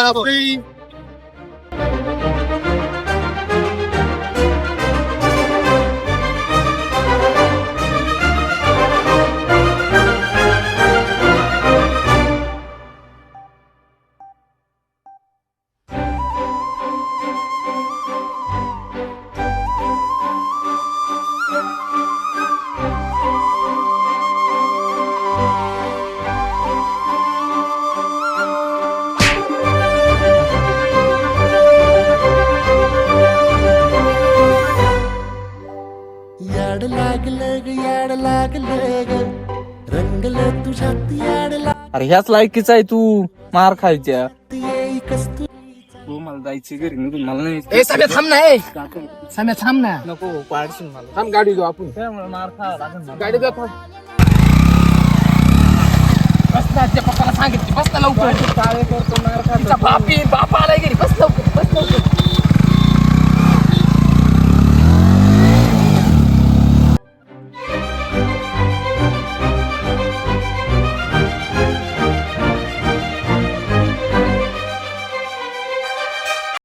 बापरे. याड लागलं ग रंगलं तुझ्यात याड अरे ह्याच लायकीचा आहे तू मार खायच्या. लागते कस्तुरी. तू मला जायची घरी निघून मला नाही. ए सम्या थांब ना. सम्या थांब ना. नको पाडशील मला. थांब गाडी जाऊ आपण. त्यामुळे मार खावा लागेल मला. गाडी जाऊ थांब. बस ना त्या पप्पाला सांगितलं बस ना लवकर. टाळे करतो मार तिचा खातो. बाप आलाय घरी बस लवकर बस लवकर.